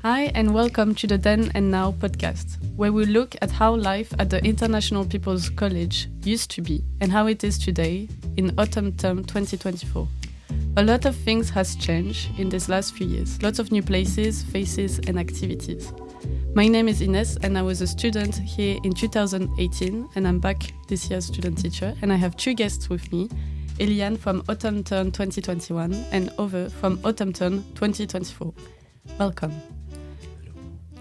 Hi and welcome to the Then and Now podcast, where we look at how life at the International People's College used to be and how it is today in autumn term 2024. A lot of things has changed in these last few years, lots of new places, faces and activities. My name is Inès and I was a student here in 2018 and I'm back this year as student teacher, and I have two guests with me, Elian from autumn term 2021 and Ove from autumn term 2024. Welcome.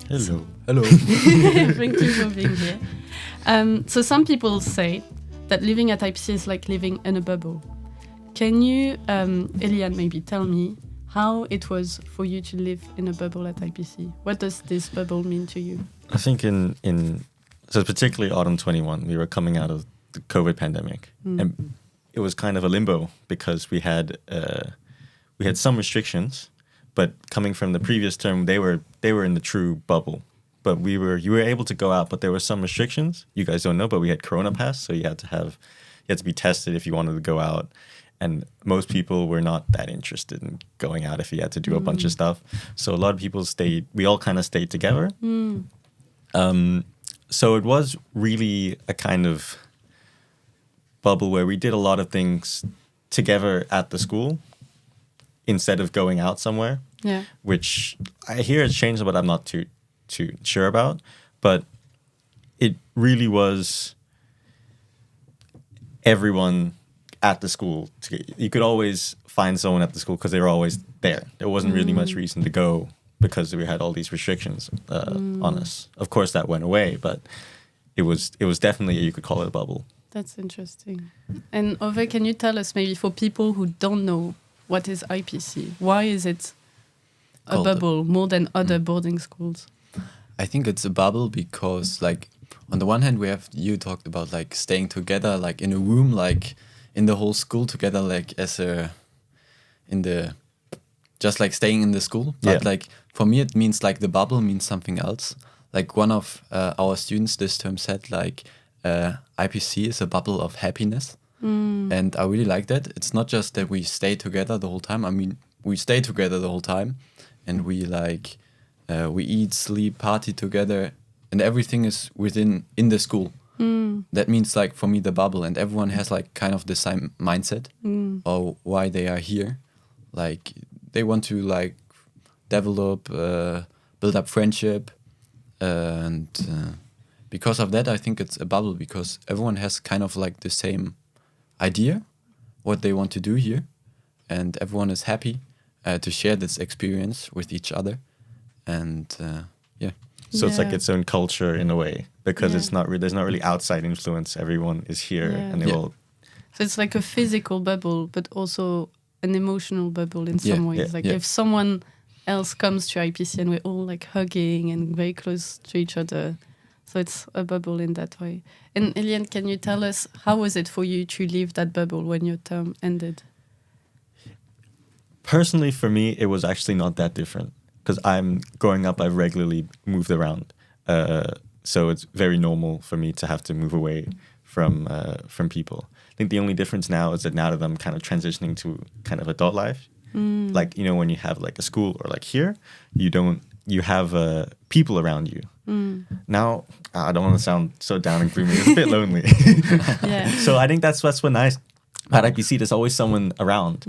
Hello. Hello. Thank you for being here. So some people say that living at IPC is like living in a bubble. Can you, Elian, maybe tell me how it was for you to live in a bubble at IPC? What does this bubble mean to you? I think so particularly autumn 21, we were coming out of the COVID pandemic, and it was kind of a limbo because we had some restrictions. But coming from the previous term, they were in the true bubble. But you were able to go out, but there were some restrictions. You guys don't know, but we had Corona Pass, so you had to be tested if you wanted to go out. And most people were not that interested in going out if you had to do a bunch of stuff. So a lot of people stayed. We all kind of stayed together. So it was really a kind of bubble where we did a lot of things together at the school, instead of going out somewhere, which I hear it's changed, but I'm not too sure about. But it really was everyone at the school. You could always find someone at the school because they were always there. There wasn't really much reason to go because we had all these restrictions on us. Of course, that went away, but it was definitely, you could call it a bubble. That's interesting. And Ove, can you tell us maybe for people who don't know, what is IPC? Why is it a bubble more than other boarding schools? I think it's a bubble because, like, on the one hand, you talked about like staying together, like in a room, like in the whole school together, like just like staying in the school. But like for me, it means like the bubble means something else. Like one of our students this term said, like IPC is a bubble of happiness. And I really like that. It's not just that we stay together the whole time. I mean, we stay together the whole time, and we we eat, sleep, party together, and everything is in the school. That means like for me the bubble, and everyone has like kind of the same mindset or why they are here. Like they want to like develop, build up friendship, and because of that, I think it's a bubble because everyone has kind of like the same idea what they want to do here, and everyone is happy to share this experience with each other, and so it's like its own culture in a way because there's not really outside influence. Everyone is here and they all. So it's like a physical bubble, but also an emotional bubble in some ways. If someone else comes to IPC and we're all like hugging and very close to each other. So it's a bubble in that way. And Elian, can you tell us how was it for you to leave that bubble when your term ended? Personally, for me, it was actually not that different because growing up, I've regularly moved around. So it's very normal for me to have to move away from people. I think the only difference now is that now that I'm kind of transitioning to kind of adult life, like, you know, when you have like a school or like here, you have people around you. Now, I don't want to sound so down and gloomy. It's a bit lonely. So I think that's what's nice at IPC. There's always someone around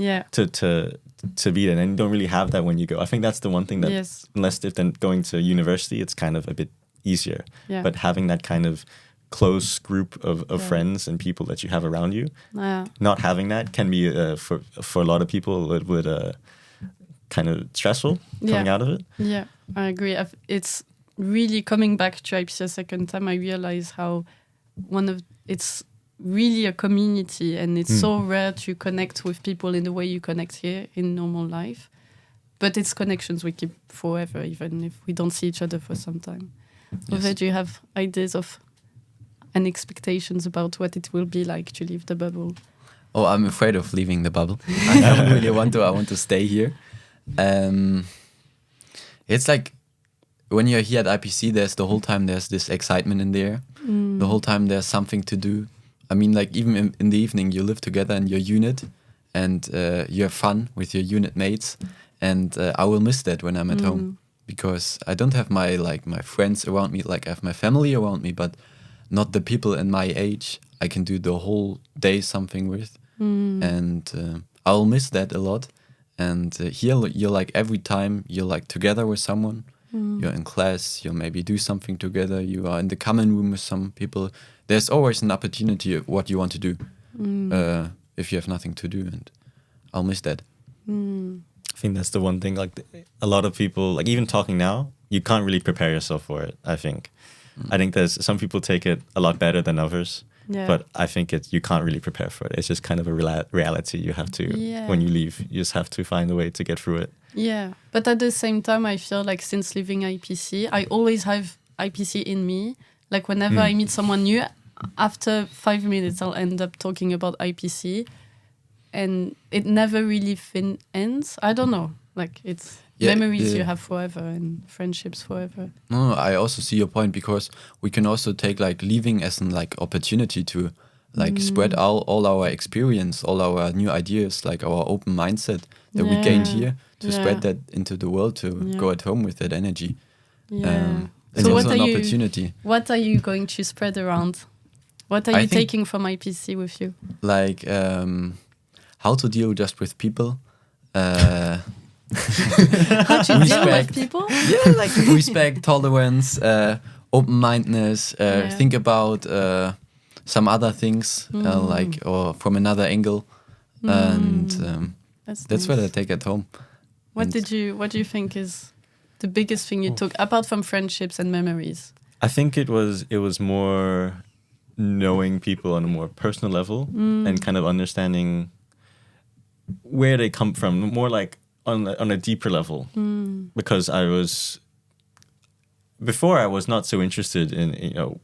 to be there, and you don't really have that when you go. I think that's the one thing that, unless if then going to university, it's kind of a bit easier. But having that kind of close group of friends and people that you have around you, not having that can be for a lot of people it would kind of stressful coming out of it. Yeah, I agree. It's really coming back to IPC a second time. I realize how it's really a community, and it's so rare to connect with people in the way you connect here in normal life. But it's connections we keep forever, even if we don't see each other for some time. Ove, do you have ideas of and expectations about what it will be like to leave the bubble? Oh, I'm afraid of leaving the bubble. I don't really want to. I want to stay here. It's like when you're here at IPC, there's this excitement in the air. The whole time there's something to do. I mean, like even in the evening, you live together in your unit, and you have fun with your unit mates. And I will miss that when I'm at home because I don't have my friends around me. Like I have my family around me, but not the people in my age I can do the whole day something with. And I'll miss that a lot. And here you're like every time you're like together with someone, you're in class, you maybe do something together, you are in the common room with some people. There's always an opportunity of what you want to do if you have nothing to do, and I'll miss that. I think that's the one thing, like a lot of people, like even talking now, you can't really prepare yourself for it, I think. I think there's some people take it a lot better than others. Yeah. But I think you can't really prepare for it. It's just kind of a reality you have to, when you leave, you just have to find a way to get through it. Yeah, but at the same time, I feel like since leaving IPC, I always have IPC in me. Like whenever I meet someone new, after 5 minutes, I'll end up talking about IPC. And it never really ends. I don't know. Like it's memories you have forever and friendships forever. No, I also see your point, because we can also take like leaving as an like opportunity to like spread all our experience, all our new ideas, like our open mindset that we gained here, to spread that into the world, to go at home with that energy. It's so also an opportunity. What are you going to spread around? What are you taking from IPC with you? Like how to deal just with people. How to deal with people? Yeah, like respect, tolerance, open-mindedness, think about some other things, like, or from another angle. And that's nice. what I take at home. What do you think is the biggest thing you took, apart from friendships and memories? I think it was more knowing people on a more personal level and kind of understanding where they come from, more like on a deeper level. Because before I was not so interested in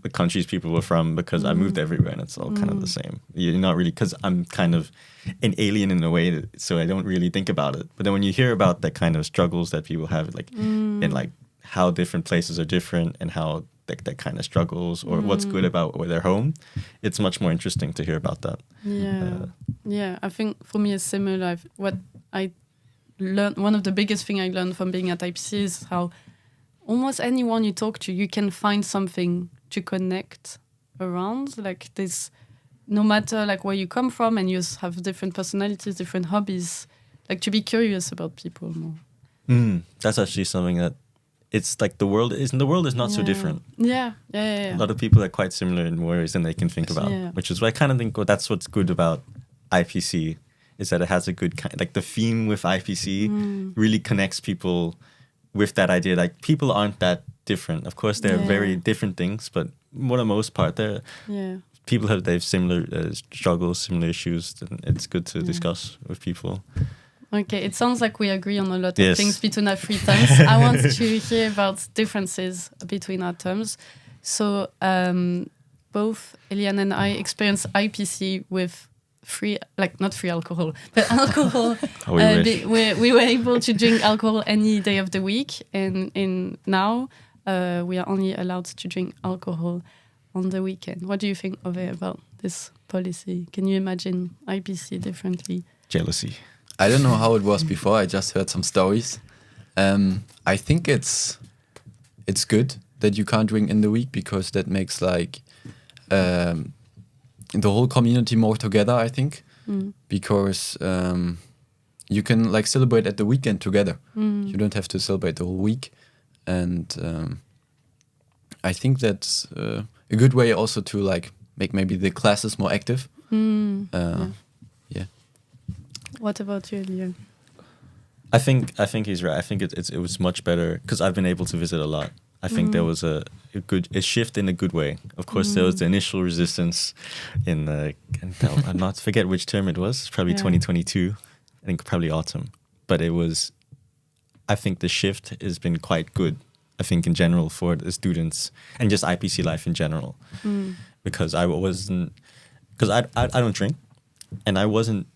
the countries people were from, because I moved everywhere and it's all kind of the same. You're not really, because I'm kind of an alien in a way, so I don't really think about it. But then when you hear about the kind of struggles that people have, like in like how different places are different and how that kind of struggles, or what's good about where they're home, it's much more interesting to hear about that. Yeah, I think for me it's similar. What I learned, one of the biggest thing I learned from being at IPC is how almost anyone you talk to, you can find something to connect around. Like this, no matter like where you come from, and you have different personalities, different hobbies, like to be curious about people more. That's actually something that it's like the world is not so different. Yeah. A lot of people are quite similar in ways than they can think about, which is why I kind of think that's what's good about IPC, is that it has a good kind, like the theme with IPC really connects people with that idea. Like people aren't that different. Of course, they're very different things, but for the most part, people have similar struggles, similar issues, and it's good to discuss with people. Okay, it sounds like we agree on a lot of things between our three terms. I want to hear about differences between our terms. So both Elian and I experienced IPC with not free alcohol, but alcohol. We were able to drink alcohol any day of the week, and now we are only allowed to drink alcohol on the weekend. What do you think about this policy? Can you imagine IPC differently? Jealousy. I don't know how it was before. I just heard some stories. I think it's good that you can't drink in the week, because that makes like the whole community more together, I think, because you can like celebrate at the weekend together. You don't have to celebrate the whole week, and I think that's a good way also to like make maybe the classes more active. What about you, Elian? I think he's right. I think it was much better because I've been able to visit a lot. I think there was a shift in a good way. Of course, there was the initial resistance I'll not forget which term it was. Probably 2022. I think probably autumn. But I think the shift has been quite good. I think in general for the students and just IPC life in general, because I don't drink, and I wasn't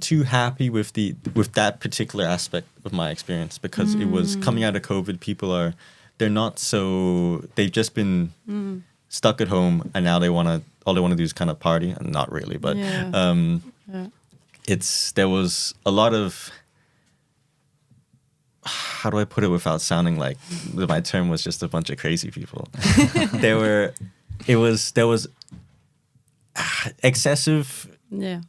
too happy with that particular aspect of my experience, because it was coming out of COVID. People they've just been stuck at home, and now all they want to do is kind of party, and not really, but there was a lot of how do I put it without sounding like my term was just a bunch of crazy people? There was excessive. Yeah.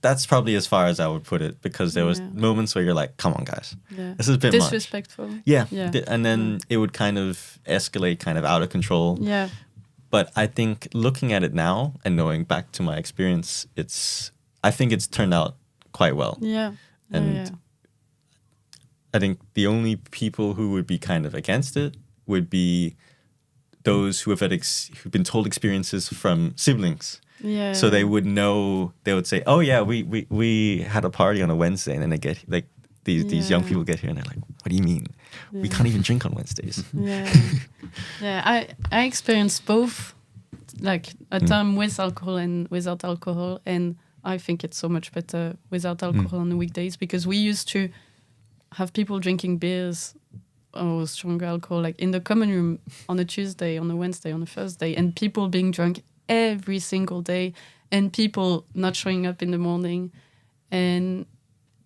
That's probably as far as I would put it, because there was moments where you're like, come on, guys, this is a bit disrespectful. much. Yeah. And then it would kind of escalate, kind of out of control. Yeah. But I think looking at it now and knowing back to my experience, I think it's turned out quite well. Yeah. And I think the only people who would be kind of against it would be those who have who've been told experiences from siblings. Yeah. So they would know. They would say, "Oh yeah, we had a party on a Wednesday," and then they get like these young people get here and they're like, "What do you mean? We can't even drink on Wednesdays." Yeah. I experienced both, like a time with alcohol and without alcohol, and I think it's so much better without alcohol on the weekdays, because we used to have people drinking beers or stronger alcohol like in the common room on a Tuesday, on a Wednesday, on a Thursday, and people being drunk every single day, and people not showing up in the morning, and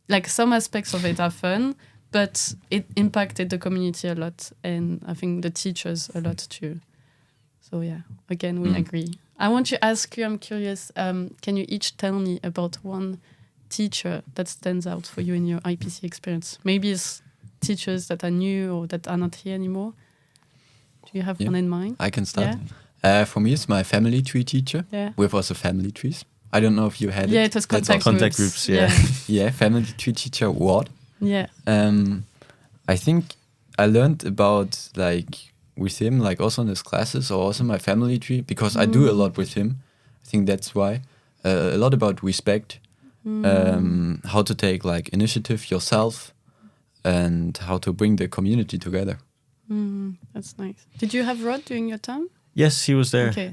like some aspects of it are fun, but it impacted the community a lot, and I think the teachers a lot too. So yeah, again, we agree. I want to ask you, I'm curious, can you each tell me about one teacher that stands out for you in your IPC experience? Maybe it's teachers that are new or that are not here anymore. Do you have one in mind? I can start. Yeah. For me, it's my family tree teacher. Yeah. With also family trees. I don't know if you had it. Yeah, it was contact groups. Yeah, family tree teacher Ward. Yeah. I think I learned about like with him, like also in his classes or also my family tree, because I do a lot with him. I think that's why. A lot about respect, how to take like initiative yourself, and how to bring the community together. That's nice. Did you have Rod during your time? Yes, he was there. Okay.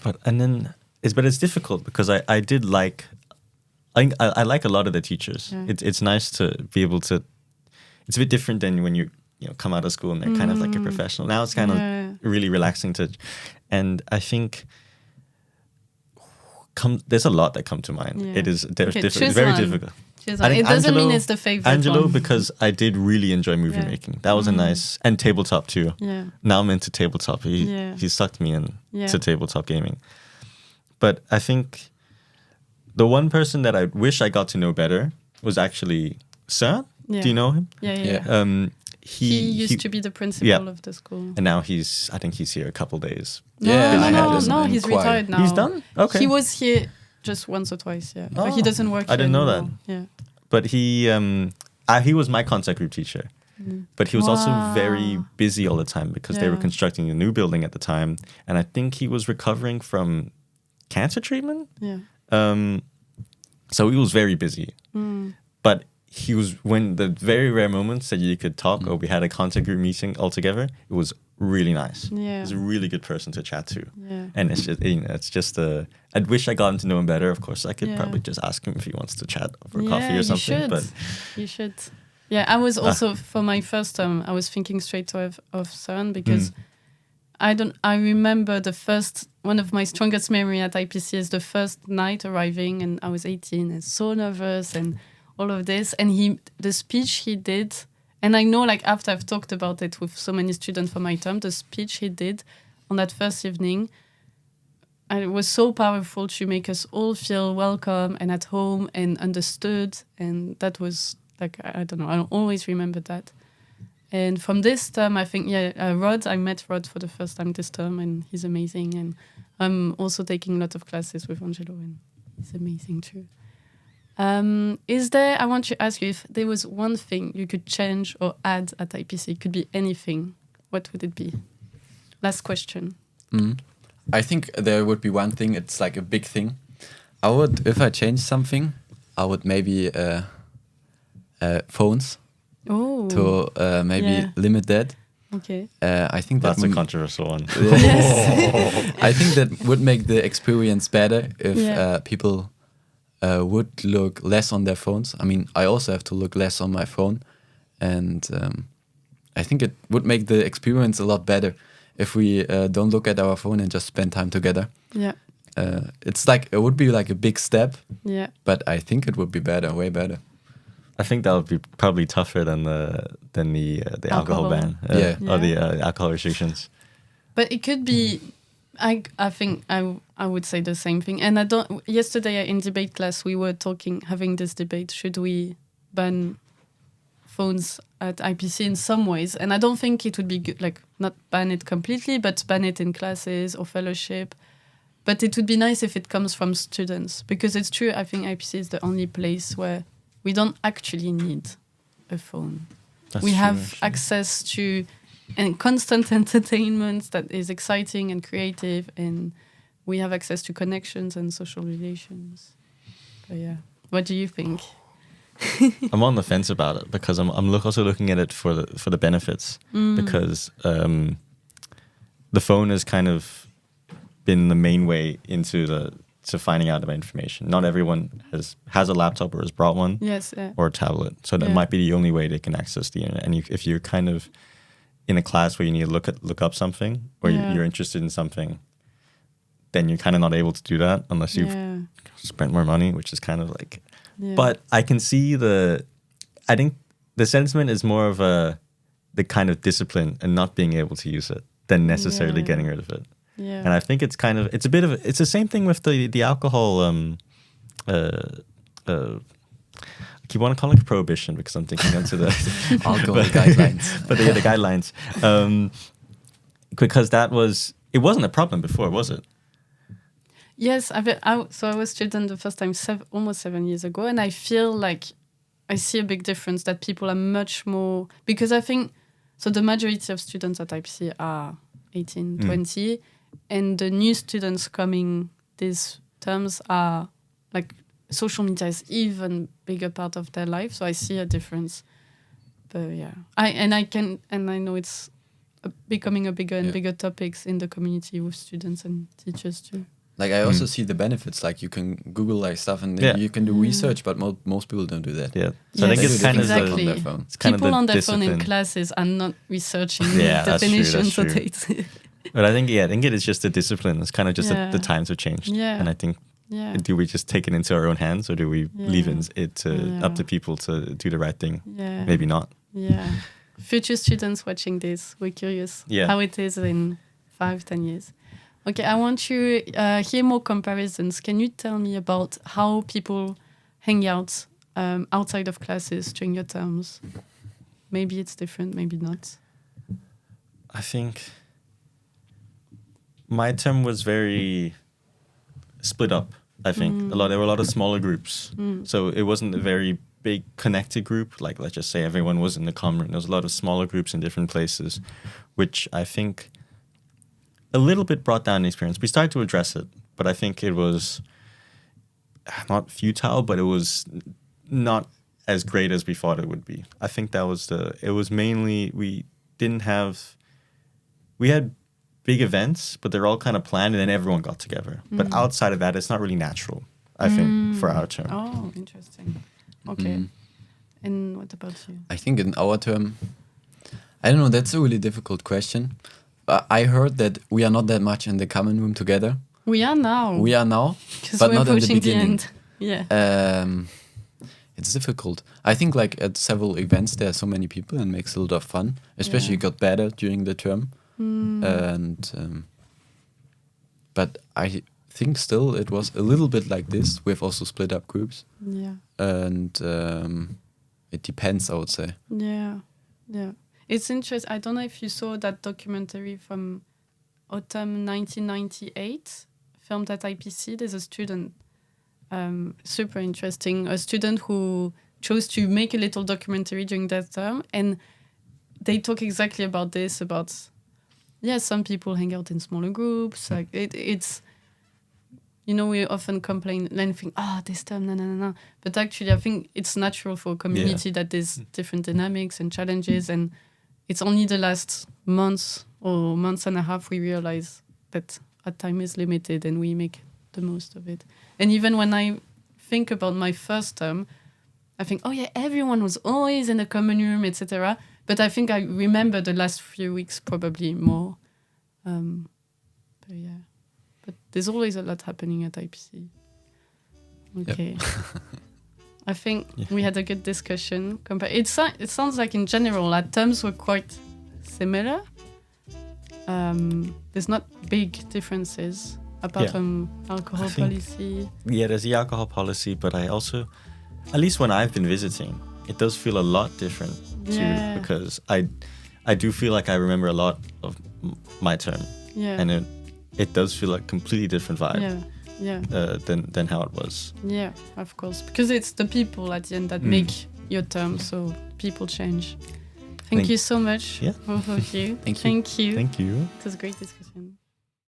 But it's difficult because I did like, I like a lot of the teachers. Yeah. It's nice to be able to. It's a bit different than when you come out of school and they're kind of like a professional. Now it's kind of really relaxing to, and I think there's a lot that come to mind. Yeah. It is very difficult. I think it doesn't mean it's the favorite Angelo, one. because I did really enjoy movie making. That was a nice, and tabletop too. Yeah. Now I'm into tabletop. He sucked me in to tabletop gaming. But I think the one person that I wish I got to know better was actually Søren. Yeah. Do you know him? Yeah. He used to be the principal of the school. And now I think he's here a couple days. No, he's retired now. He's done? Okay. He was here just once or twice, but he doesn't work here I didn't know anymore. that. Yeah. But he was my contact group teacher. But he was also very busy all the time because they were constructing a new building at the time. And I think he was recovering from cancer treatment. Yeah. So he was very busy. But he was, when the very rare moments that you could talk or we had a contact group meeting all together, it was really nice. Yeah. He's a really good person to chat to. Yeah. And it's just I'd wish I got to know him better. Of course, I could probably just ask him if he wants to chat over coffee or something. You should. Yeah, I was also, for my first term, I was thinking straight of Søren, because I remember one of my strongest memory at IPC is the first night arriving, and I was 18 and so nervous and all of this. And the speech he did, and I know like after I've talked about it with so many students for my term, the speech he did on that first evening, it was so powerful to make us all feel welcome and at home and understood. And that was like, I don't know, I don't always remember that. And from this term, I think, Rod, I met Rod for the first time this term, and he's amazing. And I'm also taking a lot of classes with Angelo, and he's amazing too. I want to ask you if there was one thing you could change or add at IPC. It could be anything. What would it be? Last question. I think there would be one thing. It's like a big thing. If I change something, I would maybe phones. Oh. To maybe limit that. Okay. I think that's a controversial one. Yes. I think that would make the experience better if people would look less on their phones. I mean, I also have to look less on my phone, and I think it would make the experience a lot better if we don't look at our phone and just spend time together. Yeah. It's like, it would be like a big step. Yeah. But I think it would be better, way better. I think that would be probably tougher than the alcohol ban, or the alcohol restrictions. But it could be. I think I would say the same thing. And yesterday in debate class we were having this debate. Should we ban phones at IPC in some ways? And I don't think it would be good, like not ban it completely, but ban it in classes or fellowship. But it would be nice if it comes from students, because it's true. I think IPC is the only place where we don't actually need a phone. We have access to constant entertainment that is exciting and creative, and we have access to connections and social relations. But yeah, what do you think? I'm on the fence about it, because I'm also looking at it for the benefits, because the phone has kind of been the main way to finding out about information. Not everyone has a laptop or has brought one, or a tablet, so that might be the only way they can access the internet. And if you're kind of in a class where you need to look up something, or you're interested in something, then you're kind of not able to do that unless you've spent more money, which is kind of like. But I can see I think the sentiment is more of the kind of discipline and not being able to use it than necessarily getting rid of it. Yeah. And I think it's the same thing with the alcohol. I keep want to call it prohibition because I'm thinking onto the alcohol guidelines. But the guidelines, because it wasn't a problem before, was it? Yes, so I was student the first time almost 7 years ago, and I feel like I see a big difference, that people are much more, because I think so the majority of students at IPC are 18, 20, and the new students coming these terms are like social media is even bigger part of their life, so I see a difference. But yeah, I know it's becoming a bigger and bigger topics in the community with students and teachers too. Like I also see the benefits. Like you can Google like stuff and you can do research, but most people don't do that. Yeah, so I think it's kind of on their phone. People on their phone in classes are not researching definitions or dates. But I think it is just the discipline. It's kind of just the times have changed. Yeah. And I think, do we just take it into our own hands, or do we leave it up to people to do the right thing? Yeah. Maybe not. Yeah. Future students watching this, we're curious how it is in 5-10 years. Okay, I want to hear more comparisons. Can you tell me about how people hang out outside of classes during your terms? Maybe it's different, maybe not. I think my term was very split up. I think there were a lot of smaller groups, so it wasn't a very big connected group. Like let's just say everyone was in the common room. There was a lot of smaller groups in different places, which I think a little bit brought down the experience. We started to address it, but I think it was not futile, but it was not as great as we thought it would be. I think that was it was mainly, we had big events, but they're all kind of planned and then everyone got together. But outside of that, it's not really natural, I think, for our term. Oh, interesting. Okay. And what about you? I think in our term, I don't know, that's a really difficult question. I heard that we are not that much in the common room together. We are now, but not at the beginning. Yeah. It's difficult. I think like at several events there are so many people and makes a lot of fun. Especially it got better during the term. But I think still it was a little bit like this. We've also split up groups. Yeah. And it depends, I would say. Yeah. Yeah. It's interesting. I don't know if you saw that documentary from autumn 1998, filmed at IPC. There's a student, super interesting, a student who chose to make a little documentary during that term. And they talk exactly about this, some people hang out in smaller groups. Like it's, we often complain and think, this term, no. But actually, I think it's natural for a community that there's different dynamics and challenges, and it's only the last months or months and a half we realize that our time is limited and we make the most of it. And even when I think about my first term, I think, everyone was always in the common room, etc. But I think I remember the last few weeks probably more. But there's always a lot happening at IPC. Okay. Yep. I think we had a good discussion. It sounds like in general our terms were quite similar. There's not big differences apart from alcohol policy. Yeah, there's the alcohol policy, but I also, at least when I've been visiting, it does feel a lot different too, because I do feel like I remember a lot of my term, and it does feel like a completely different vibe. Than how it was. Yeah, of course, because it's the people at the end that make your term, so people change. Thank you so much. Yeah. Both of you. Thank you. Thank you. Thank you. It was a great discussion.